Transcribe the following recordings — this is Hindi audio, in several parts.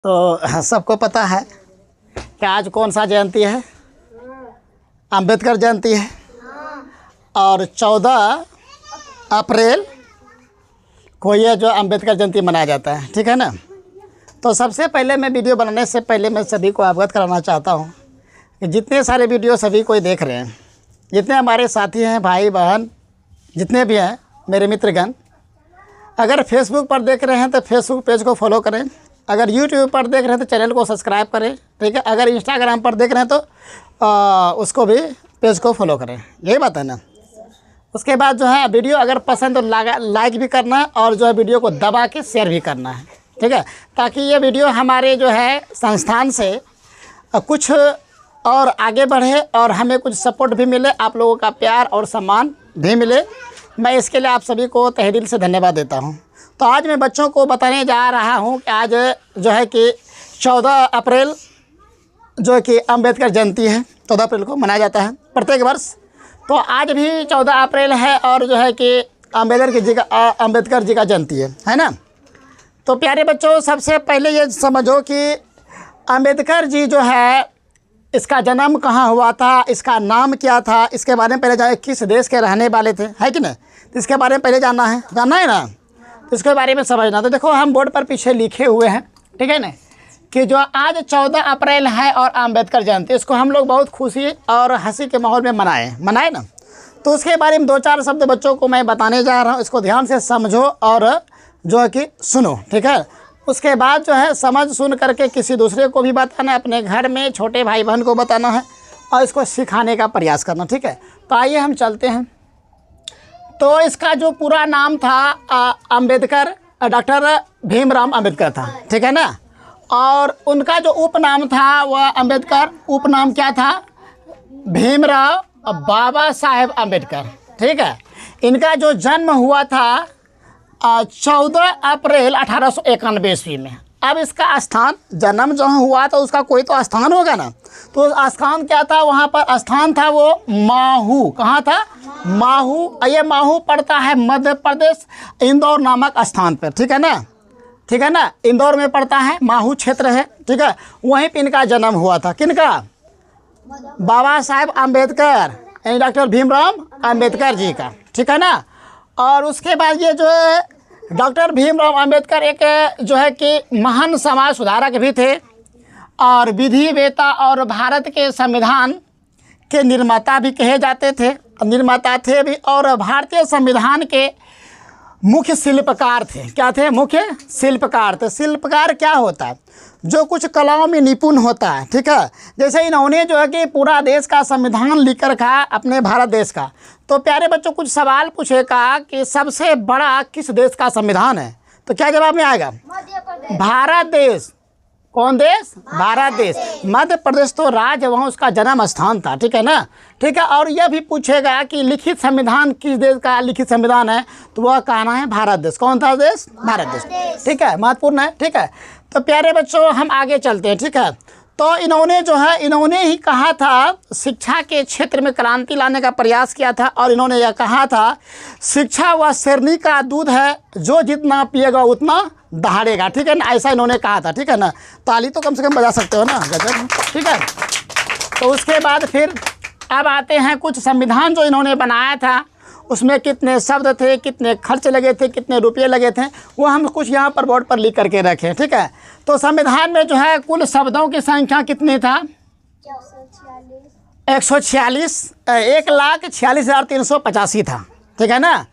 तो सबको पता है कि आज कौन सा जयंती है? अंबेडकर जयंती है। और 14 अप्रैल को ये जो अंबेडकर जयंती मनाया जाता है, ठीक है ना। तो सबसे पहले मैं वीडियो बनाने से पहले मैं सभी को अवगत कराना चाहता हूँ कि जितने सारे वीडियो सभी कोई देख रहे हैं, जितने हमारे साथी हैं, भाई बहन जितने भी हैं, मेरे मित्रगण, अगर फेसबुक पर देख रहे हैं तो फेसबुक पेज को फॉलो करें, अगर यूट्यूब पर देख रहे हैं तो चैनल को सब्सक्राइब करें, ठीक है। अगर इंस्टाग्राम पर देख रहे हैं तो उसको भी पेज को फॉलो करें, यही बात है ना। उसके बाद जो है वीडियो अगर पसंद तो लाइक भी करना है और जो है वीडियो को दबा के शेयर भी करना है, ठीक है, ताकि ये वीडियो हमारे जो है संस्थान से कुछ और आगे बढ़े और हमें कुछ सपोर्ट भी मिले, आप लोगों का प्यार और सम्मान भी मिले। मैं इसके लिए आप सभी को तहे दिल से धन्यवाद देता हूँ। तो आज मैं बच्चों को बताने जा रहा हूँ कि आज जो है कि 14 अप्रैल जो है कि अंबेडकर जयंती है। 14 अप्रैल को मनाया जाता है प्रत्येक वर्ष। तो आज भी 14 अप्रैल है और जो है कि अंबेडकर जी का जयंती है ना। तो प्यारे बच्चों, सबसे पहले ये समझो कि अंबेडकर जी जो है, इसका जन्म कहाँ हुआ था, इसका नाम क्या था, इसके बारे में पहले जाए, किस देश के रहने वाले थे, है कि नहीं। तो इसके बारे में पहले जानना है ना, तो इसके बारे में समझना। तो देखो हम बोर्ड पर पीछे लिखे हुए हैं, ठीक है ना, कि जो आज 14 अप्रैल है और अंबेडकर जयंती, इसको हम लोग बहुत खुशी और हंसी के माहौल में मनाए ना। तो उसके बारे में 2-4 शब्द बच्चों को मैं बताने जा रहा हूँ, इसको ध्यान से समझो और जो है कि सुनो, ठीक है। उसके बाद जो है समझ सुन करके किसी दूसरे को भी बताना है, अपने घर में छोटे भाई बहन को बताना है और इसको सिखाने का प्रयास करना, ठीक है। तो आइए हम चलते हैं। तो इसका जो पूरा नाम था अंबेडकर, डॉक्टर भीमराव अंबेडकर था, ठीक है ना। और उनका जो उपनाम था वह अंबेडकर, उपनाम क्या था, भीमराव बाबा साहेब अंबेडकर, ठीक है। इनका जो जन्म हुआ था 14 अप्रैल 1891 ईस्वी में। अब इसका स्थान, जन्म जहाँ हुआ था उसका कोई तो स्थान होगा ना, तो स्थान क्या था, वहाँ पर स्थान था वो माहू। कहाँ था? माहू। ये माहू पड़ता है मध्य प्रदेश, इंदौर नामक स्थान पर, ठीक है ना, इंदौर में पड़ता है, माहू क्षेत्र है, ठीक है। वहीं पर इनका जन्म हुआ था। किनका? बाबा साहेब अंबेडकर, यानी डॉक्टर भीमराव अंबेडकर जी का, ठीक है ना। और उसके बाद ये जो है डॉक्टर भीमराव अंबेडकर एक जो है कि महान समाज सुधारक भी थे और विधिवेता और भारत के संविधान के निर्माता भी कहे जाते थे, निर्माता थे भी, और भारतीय संविधान के मुख्य शिल्पकार थे। क्या थे? मुख्य शिल्पकार थे। शिल्पकार क्या होता है? जो कुछ कलाओं में निपुण होता है, ठीक है। जैसे इन्होंने जो है कि पूरा देश का संविधान लिख कर रखा, अपने भारत देश का। तो प्यारे बच्चों, कुछ सवाल पूछेगा कि सबसे बड़ा किस देश का संविधान है, तो क्या जवाब में आएगा? भारत देश। कौन देश? भारत देश। मध्य प्रदेश तो राज्य, वहाँ उसका जन्म स्थान था, ठीक है ना, ठीक है। और यह भी पूछेगा कि लिखित संविधान किस देश का लिखित संविधान है, तो वह कहना है भारत देश। कौन था देश? भारत देश, ठीक है, महत्वपूर्ण है, ठीक है। तो प्यारे बच्चों हम आगे चलते हैं, ठीक है। तो इन्होंने जो है, इन्होंने ही कहा था, शिक्षा के क्षेत्र में क्रांति लाने का प्रयास किया था। और इन्होंने यह कहा था, शिक्षा वह शेरनी का दूध है, जो जितना पिएगा उतना दहाड़ेगा, ठीक है ना, ऐसा इन्होंने कहा था, ठीक है ना। ताली तो कम से कम बजा सकते हो ना, गजब, ठीक है। तो उसके बाद फिर अब आते हैं कुछ संविधान जो इन्होंने बनाया था, उसमें कितने शब्द थे, कितने खर्च लगे थे, कितने रुपये लगे थे, वो हम कुछ यहाँ पर बोर्ड पर लिख करके रखें, ठीक है। तो संविधान में जो है कुल शब्दों की संख्या कितनी था? 146, 1,46,385 था, ठीक है ना।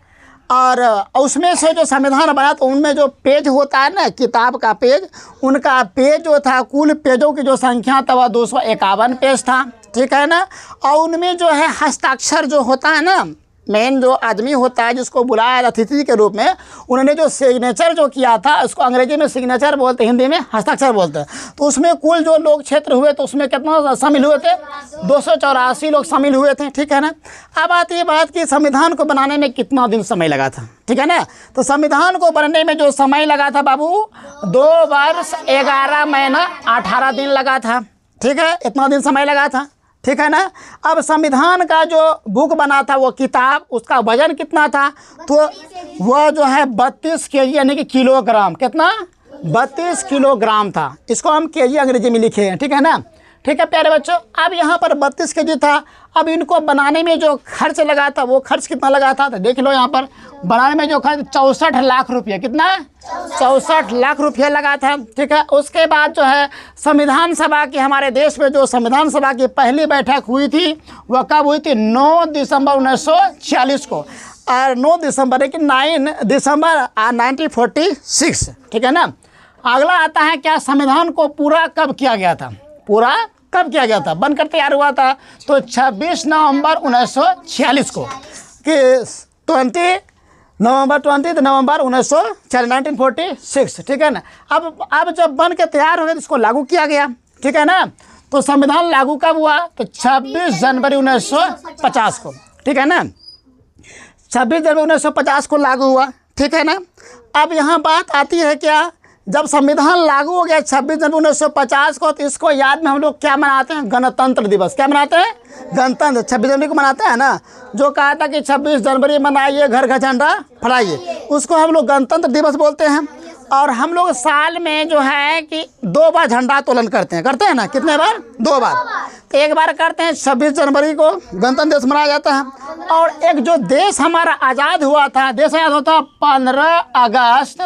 और उसमें से जो संविधान बना तो उनमें जो पेज होता है ना, किताब का पेज, उनका पेज जो था, कुल पेजों की जो संख्या था वह 251 पेज था, ठीक है ना। और उनमें जो है हस्ताक्षर जो होता है ना, मेन जो आदमी होता है जिसको बुलाया अतिथि के रूप में, उन्होंने जो सिग्नेचर जो किया था, उसको अंग्रेजी में सिग्नेचर बोलते हैं, हिंदी में हस्ताक्षर बोलते हैं। तो उसमें कुल जो लोग क्षेत्र हुए तो उसमें कितना शामिल हुए थे? 284 लोग शामिल हुए थे, ठीक है ना। अब आती है बात कि संविधान को बनाने में कितना दिन समय लगा था, ठीक है ना। तो संविधान को बनने में जो समय लगा था बाबू, 2 वर्ष 11 महीना 18 दिन लगा था, ठीक है, इतना दिन समय लगा था, ठीक है ना। अब संविधान का जो बुक बना था, वो किताब, उसका वजन कितना था, तो वह जो है 32 kg यानी कि किलोग्राम, कितना 32 किलोग्राम था। इसको हम केजी अंग्रेजी में लिखे हैं, ठीक है ना। ठीक है प्यारे बच्चों, अब यहाँ पर 32 केजी था। अब इनको बनाने में जो खर्च लगा था वो खर्च कितना लगा था, तो देख लो यहाँ पर बनाने में जो खर्च 64 लाख रुपये, कितना 64 लाख रुपये लगा था। ठीक है, उसके बाद जो है संविधान सभा की, हमारे देश में जो संविधान सभा की पहली बैठक हुई थी वह कब हुई थी, 9 दिसंबर 1946 को, और 9 दिसंबर कि 9 दिसंबर 1946। ठीक है ना। अगला आता है क्या, संविधान को पूरा कब किया गया था, पूरा कब किया गया था, बनकर तैयार हुआ था तो 26 नवंबर 1946 को, कि 20 नवंबर 1946। ठीक है ना। अब जब बन के तैयार हो गया तो इसको लागू किया गया। ठीक है ना। तो संविधान लागू कब हुआ, तो 26 जनवरी 1950 को। ठीक है ना, 26 जनवरी 1950 को लागू हुआ। ठीक है ना। अब यहाँ बात आती है क्या, जब संविधान लागू हो गया 26 जनवरी 1950 को, तो इसको याद में हम लोग क्या मनाते हैं, गणतंत्र दिवस। क्या मनाते हैं, गणतंत्र 26 जनवरी को मनाते हैं ना। जो कहा था कि 26 जनवरी मनाइए, घर घर झंडा फहराइए, उसको हम लोग गणतंत्र दिवस बोलते हैं। और हम लोग साल में जो है कि 2 बार झंडा तोलन करते हैं ना। कितने बार, 2 बार। तो एक बार करते हैं 26 जनवरी को गणतंत्र दिवस मनाया जाता है, और एक जो देश हमारा आज़ाद हुआ था, देश आज़ाद होता 15 अगस्त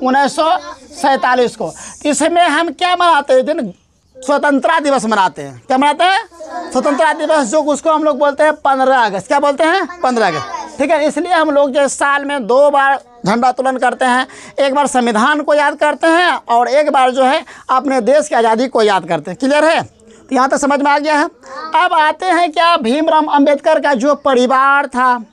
1947 को। इसमें हम क्या मनाते हैं, दिन स्वतंत्रता दिवस मनाते हैं। क्या मनाते हैं, स्वतंत्रता दिवस, जो उसको हम लोग बोलते हैं 15 अगस्त। क्या बोलते हैं, 15 अगस्त। ठीक है, इसलिए हम लोग जो साल में 2 बार झंडा तोलन करते हैं, एक बार संविधान को याद करते हैं और एक बार जो है अपने देश की आज़ादी को याद करते हैं। क्लियर है, तो यहाँ तक समझ में आ गया है। अब आते हैं क्या, भीमराव अंबेडकर का जो परिवार था,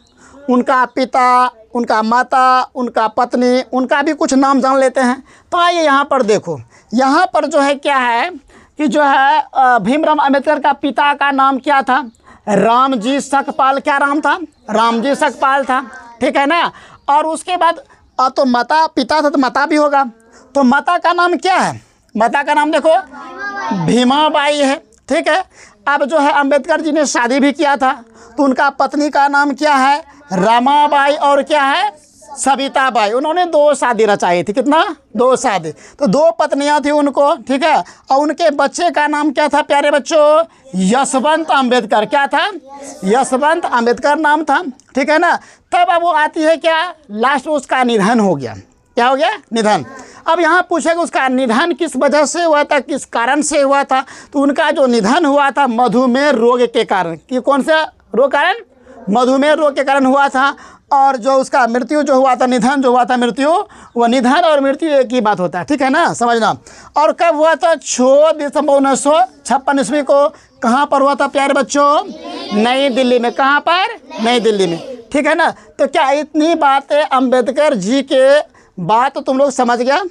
उनका पिता, उनका माता, उनका पत्नी, उनका भी कुछ नाम जान लेते हैं। तो आइए यहाँ पर देखो, यहाँ पर जो है क्या है कि जो है भीमराव अंबेडकर का पिता का नाम क्या था, रामजी सकपाल। क्या नाम था, रामजी सकपाल था। ठीक है ना। और उसके बाद तो माता, पिता था तो माता भी होगा, तो माता का नाम क्या है, माता का नाम देखो भीमाबाई है। ठीक है। अब जो है अंबेडकर जी ने शादी भी किया था, तो उनका पत्नी का नाम क्या है, रमाबाई, और क्या है, सविताबाई। उन्होंने 2 शादी रचाई थी। कितना, 2 शादी। तो 2 पत्नियां थी उनको। ठीक है। और उनके बच्चे का नाम क्या था प्यारे बच्चों, यशवंत अंबेडकर। क्या था, यशवंत अंबेडकर नाम था। ठीक है ना। तब अब वो आती है क्या, लास्ट में उसका निधन हो गया। क्या हो गया, निधन। अब यहाँ पूछेगा उसका निधन किस वजह से हुआ था, किस कारण से हुआ था। तो उनका जो निधन हुआ था मधुमेह रोग के कारण। कि कौन सा रोग कारण, मधुमेह रोग के कारण हुआ था। और जो उसका मृत्यु जो हुआ था, निधन जो हुआ था, मृत्यु, वह निधन और मृत्यु एक ही बात होता है। ठीक है ना, समझना। और कब हुआ था, 6 दिसंबर 1956 ईस्वी को। कहाँ पर हुआ था प्यारे बच्चों, नई दिल्ली में। कहाँ पर, नई दिल्ली में। ठीक है ना। तो क्या इतनी बातें अम्बेडकर जी के बात तो तुम लोग समझ गया,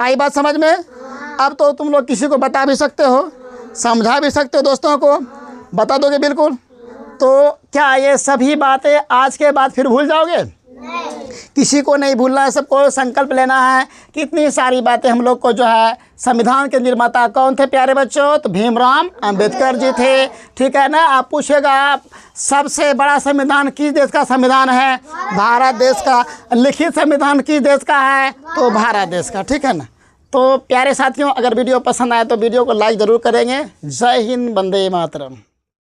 आई बात समझ में। अब तो तुम लोग किसी को बता भी सकते हो, समझा भी सकते हो, दोस्तों को बता दोगे बिल्कुल। तो क्या ये सभी बातें आज के बाद फिर भूल जाओगे, किसी को नहीं भूलना है, सबको संकल्प लेना है। कितनी सारी बातें हम लोग को जो है, संविधान के निर्माता कौन थे प्यारे बच्चों, तो भीमराव अंबेडकर जी थे। ठीक है ना। आप पूछेगा आप सबसे बड़ा संविधान किस देश का संविधान है, भारत देश का। लिखित संविधान किस देश का है, तो भारत देश का। ठीक है ना। तो प्यारे साथियों, अगर वीडियो पसंद आए तो वीडियो को लाइक ज़रूर करेंगे। जय हिंद, वंदे मातरम।